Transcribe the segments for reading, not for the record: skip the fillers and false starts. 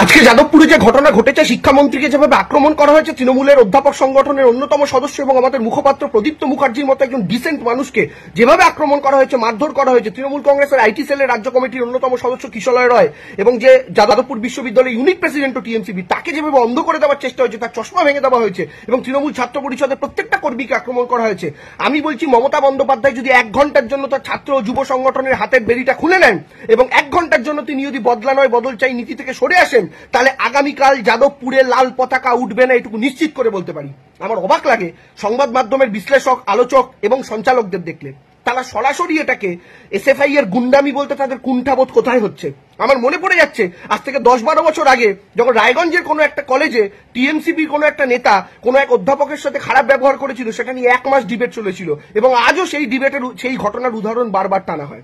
আজকে যাদবপুরে যে ঘটনা ঘটেছে, শিক্ষামন্ত্রীকে যেভাবে আক্রমণ করা হয়েছে, তৃণমূলের অধ্যাপক সংগঠনের অন্যতম সদস্য এবং আমাদের মুখপাত্র প্রদীপ্ত মুখার্জির মতো একজন ডিসেন্ট মানুষকে যেভাবে আক্রমণ করা হয়েছে, মারধর করা হয়েছে, তৃণমূল কংগ্রেসের আইটি সেলের রাজ্য কমিটির অন্যতম সদস্য কিশলয় রয় এবং যে যাদবপুর বিশ্ববিদ্যালয়ের ইউনিট প্রেসিডেন্ট ও টিএমসিবি, তাকে যেভাবে অন্ধ করে দেওয়ার চেষ্টা হয়েছে, তার চশমা ভেঙে দেওয়া হয়েছে এবং তৃণমূল ছাত্র পরিষদের প্রত্যেকটা কর্মীকে আক্রমণ করা হয়েছে। আমি বলছি, মমতা বন্দ্যোপাধ্যায় যদি 1 ঘন্টার জন্য তার ছাত্র ও যুব সংগঠনের হাতের বেড়িটা খুলে নেন এবং 1 ঘন্টার জন্য তিনি যদি বদলা নয় বদল চাই নীতি থেকে সরে আসেন, তাহলে আগামীকাল যাদবপুরে লাল পতাকা উঠবে না, এটুকু নিশ্চিত করে বলতে পারি। আমার অবাক লাগে সংবাদ মাধ্যমের বিশ্লেষক, আলোচক এবং সঞ্চালকদের দেখলে, তারা সরাসরি এটাকে এসএফআই এর গুন্ডামি বলতে তাদের কুণ্ঠাবোধ কোথায় হচ্ছে। আমার মনে পড়ে যাচ্ছে আজ থেকে 10-12 বছর আগে যখন রায়গঞ্জের কোনো একটা কলেজে টিএমসিবির কোনো একটা নেতা কোনো এক অধ্যাপকের সাথে খারাপ ব্যবহার করেছিল, সেটা নিয়ে 1 মাস ডিবেট চলেছিল এবং আজও সেই ডিবেটের সেই ঘটনার উদাহরণ বারবার টানা হয়।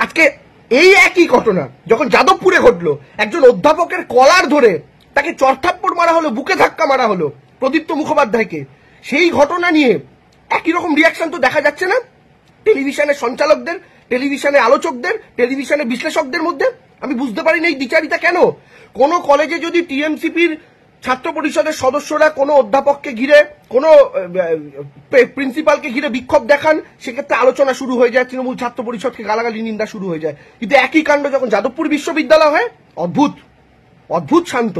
আজকে এই একই ঘটনা যখন যাদবপুরে ঘটলো, একজন অধ্যাপকের কলার ধরে তাকে চড়থাপ্পড় মারা হলো, বুকে ধাক্কা মারা হলো প্রদীপ্ত মুখোপাধ্যায়কে, সেই ঘটনা নিয়ে একই রকম রিয়াকশন তো দেখা যাচ্ছে না টেলিভিশনের সঞ্চালকদের, টেলিভিশনের আলোচকদের, টেলিভিশনের বিশ্লেষকদের মধ্যে। আমি বুঝতে পারি না এই দ্বিচারিতা কেন। কোন কলেজে যদি টিএমসিপির ছাত্র পরিষদের সদস্যরা কোনো অধ্যাপককে ঘিরে, কোনো প্রিন্সিপালকে ঘিরে বিক্ষোভ দেখান, সেক্ষেত্রে আলোচনা শুরু হয়ে যায়, তৃণমূল ছাত্র পরিষদকে গালাগালি নিন্দা শুরু হয়ে যায়। কিন্তু একই কাণ্ড যখন যাদবপুর বিশ্ববিদ্যালয় হয়, অদ্ভুত অদ্ভুত শান্ত,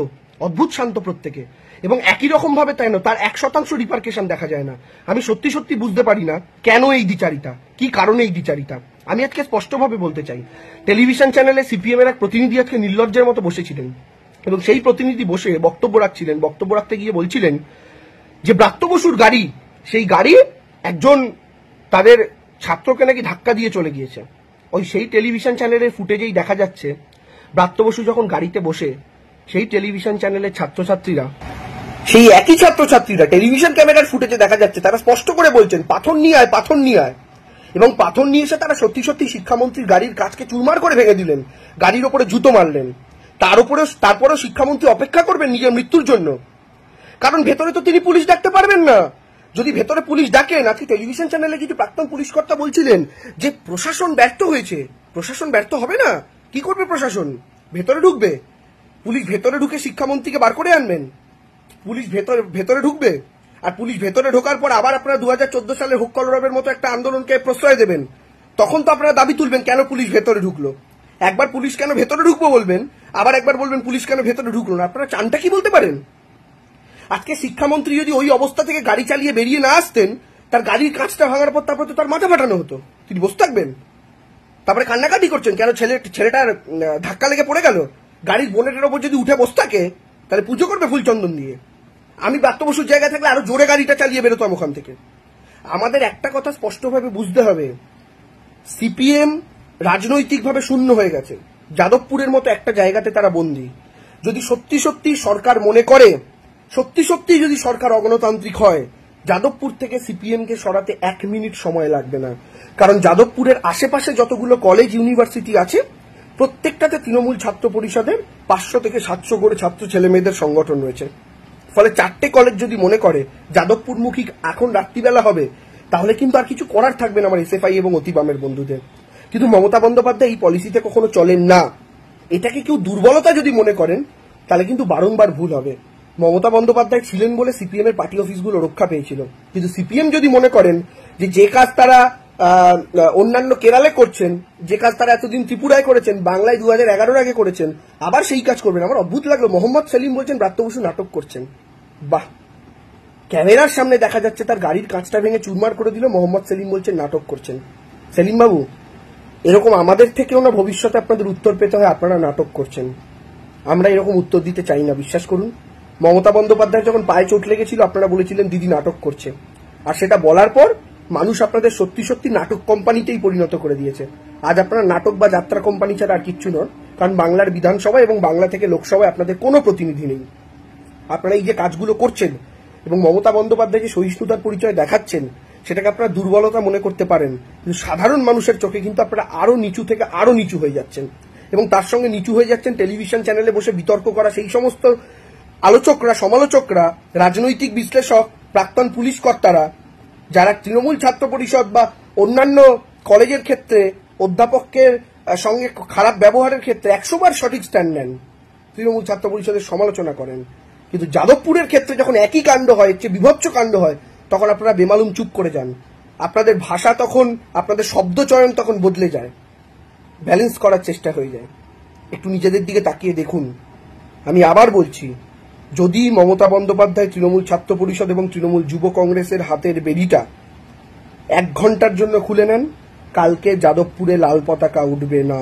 অদ্ভুত শান্ত প্রত্যেকে, এবং একই রকম ভাবে তাই না, তার 1% রিপার্কেশন দেখা যায় না। আমি সত্যি সত্যি বুঝতে পারি না কেন এই দ্বিচারিতা, কি কারণে এই দ্বিচারিতা। আমি আজকে স্পষ্টভাবে বলতে চাই, টেলিভিশন চ্যানেলে সিপিএম এর এক প্রতিনিধি আজকে নির্লজ্জের মতো বসেছিলেন এবং সেই প্রতিনিধি বসে বক্তব্য রাখছিলেন। বক্তব্য রাখতে গিয়ে বলছিলেন যে ব্রাত্য বসুর গাড়ি, সেই গাড়ি একজন তাদের ছাত্রকে নাকি ধাক্কা দিয়ে চলে গিয়েছে। ওই সেই টেলিভিশন চ্যানেলের ফুটেজেই দেখা যাচ্ছে ব্রাত্য বসু যখন গাড়িতে বসে, সেই টেলিভিশন চ্যানেলের ছাত্রছাত্রীরা, সেই একই ছাত্রছাত্রীরা টেলিভিশন ক্যামেরার ফুটেজে দেখা যাচ্ছে তারা স্পষ্ট করে বলছেন পাথর নিয়ে আয়, পাথর নিয়ে আয়, এবং পাথর নিয়ে এসে তারা সত্যি সত্যি শিক্ষামন্ত্রীর গাড়ির কাঁচকে চুরমার করে ভেঙে দিলেন, গাড়ির ওপরে জুতো মারলেন। তারপরেও শিক্ষামন্ত্রী অপেক্ষা করবেন নিজের মৃত্যুর জন্য, কারণ ভেতরে তো তিনি পুলিশ ডাকতে পারবেন না। যদি ভেতরে পুলিশ ডাকেন, আজকে টেলিভিশন চ্যানেলে কিছু প্রাক্তন পুলিশ কর্তা বলছিলেন যে প্রশাসন ব্যর্থ হয়েছে। প্রশাসন ব্যর্থ হবে না, কি করবে প্রশাসন? ভেতরে ঢুকবে পুলিশ, ভেতরে ঢুকে শিক্ষামন্ত্রীকে বার করে আনবেন, পুলিশ ভেতরে ঢুকবে, আর পুলিশ ভেতরে ঢোকার পর আবার আপনারা 2014 সালে হুক কলরবের মতো একটা আন্দোলনকে প্রশ্রয় দেবেন। তখন তো আপনারা দাবি তুলবেন কেন পুলিশ ভেতরে ঢুকলো। একবার পুলিশ কেন ভেতরে ঢুকবো বলবেন, আবার একবার বলবেন পুলিশ কেন ভেতরে ঢুকলো না। আপনারা চানটা কি বলতে পারেন? আজকে শিক্ষামন্ত্রী যদি ওই অবস্থা থেকে গাড়ি চালিয়ে বেরিয়ে না আসতেন, তার গাড়ির কাঁচটা ভাঙার পর তারপরে তো তার মাথা ফাটানো হতো, তিনি বসে থাকবেন। তারপরে কান্নাকাটি করছেন কেন ছেলেটার ধাক্কা লেগে পড়ে গেল। গাড়ির বোনেটের ওপর যদি উঠে বসে থাকে, তাহলে পুজো করবে ফুলচন্দন দিয়ে। আমি ব্রাত্য বসুর জায়গায় থাকলে আরো জোরে গাড়িটা চালিয়ে বেরোতাম ওখান থেকে। আমাদের একটা কথা স্পষ্টভাবে বুঝতে হবে, সিপিএম রাজনৈতিকভাবে শূন্য হয়ে গেছে। যাদবপুরের মতো একটা জায়গাতে তারা বন্দী। যদি সত্যি সত্যি সরকার মনে করে, সত্যি সত্যি যদি সরকার অগণতান্ত্রিক হয়, যাদবপুর থেকে সিপিএম কে সরাতে 1 মিনিট সময় লাগবে না। কারণ যাদবপুরের আশেপাশে যতগুলো কলেজ ইউনিভার্সিটি আছে, প্রত্যেকটাতে তৃণমূল ছাত্র পরিষদের 500 থেকে 700 করে ছাত্র ছেলে মেয়েদের সংগঠন রয়েছে। ফলে 4টে কলেজ যদি মনে করে যাদবপুরমুখী এখন রাত্রিবেলা হবে, তাহলে কিন্তু আর কিছু করার থাকবে না আমার এসএফআই এবং অতিবামের বন্ধুদের। কিন্তু মমতা বন্দ্যোপাধ্যায় এই পলিসিতে কখনো চলেন না। এটাকে কেউ দুর্বলতা যদি মনে করেন, তাহলে কিন্তু বারংবার ভুল হবে। মমতা বন্দ্যোপাধ্যায় ছিলেন বলে সিপিএম এর পার্টি অফিসগুলো রক্ষা পেয়েছিল। কিন্তু সিপিএম যদি মনে করেন যে কাজ তারা অন্যান্য কেরালে করছেন, যে কাজ তারা এতদিন ত্রিপুরায় করেছেন, বাংলায় 2011 আগে করেছেন, আবার সেই কাজ করবেন। আমার অদ্ভুত লাগলো, মোহাম্মদ সেলিম বলছেন ব্রাত্য বসু নাটক করছেন। বাহ, ক্যামেরার সামনে দেখা যাচ্ছে তার গাড়ির কাঁচটা ভেঙে চুরমার করে দিল, মোহাম্মদ সেলিম বলছেন নাটক করছেন। সেলিম বাবু, এরকম আমাদের থেকেও না ভবিষ্যতে আপনাদের উত্তর পেতে হয় আপনারা নাটক করছেন। আমরা এরকম উত্তর দিতে চাই না, বিশ্বাস করুন। মমতা বন্দ্যোপাধ্যায় যখন পায়ে চোট লেগেছিল, আপনারা বলেছিলেন দিদি নাটক করছে, আর সেটা বলার পর মানুষ আপনাদের সত্যি সত্যি নাটক কোম্পানিতেই পরিণত করে দিয়েছে। আজ আপনারা নাটক বা যাত্রা কোম্পানি ছাড়া আর কিচ্ছু নন, কারণ বাংলার বিধানসভা এবং বাংলা থেকে লোকসভায় আপনাদের কোনো প্রতিনিধি নেই। আপনারা এই যে কাজগুলো করছেন এবং মমতা বন্দ্যোপাধ্যায় যে সহিষ্ণুতার পরিচয় দেখাচ্ছেন, সেটাকে আপনারা দুর্বলতা মনে করতে পারেন, কিন্তু সাধারণ মানুষের চোখে কিন্তু আপনারা আরো নিচু থেকে আরো নিচু হয়ে যাচ্ছেন। এবং তার সঙ্গে নিচু হয়ে যাচ্ছেন টেলিভিশন চ্যানেলে বসে বিতর্ক করা সেই সমস্ত আলোচকরা, সমালোচকরা, রাজনৈতিক বিশ্লেষক, প্রাক্তন পুলিশ কর্তারা, যারা তৃণমূল ছাত্র পরিষদ বা অন্যান্য কলেজের ক্ষেত্রে অধ্যাপকের সঙ্গে খারাপ ব্যবহারের ক্ষেত্রে 100 বার সঠিক স্ট্যান্ড নেন। তৃণমূল ছাত্র পরিষদের সমালোচনা করেন, কিন্তু যাদবপুরের ক্ষেত্রে যখন একই কাণ্ড হয়, চেয়ে বিভৎস কাণ্ড হয়, তখন আপনারা বেমালুম চুপ করে যান। আপনাদের ভাষা তখন, আপনাদের শব্দচয়ন তখন বদলে যায়, ব্যালেন্স করার চেষ্টা হয়ে যায়। একটু নিজেদের দিকে তাকিয়ে দেখুন। আমি আবার বলছি, যদি মমতা বন্দ্যোপাধ্যায় তৃণমূল ছাত্র পরিষদ এবং তৃণমূল যুব কংগ্রেসের হাতের বেড়িটা 1 ঘন্টার জন্য খুলে নেন, কালকে যাদবপুরে লাল পতাকা উঠবে না।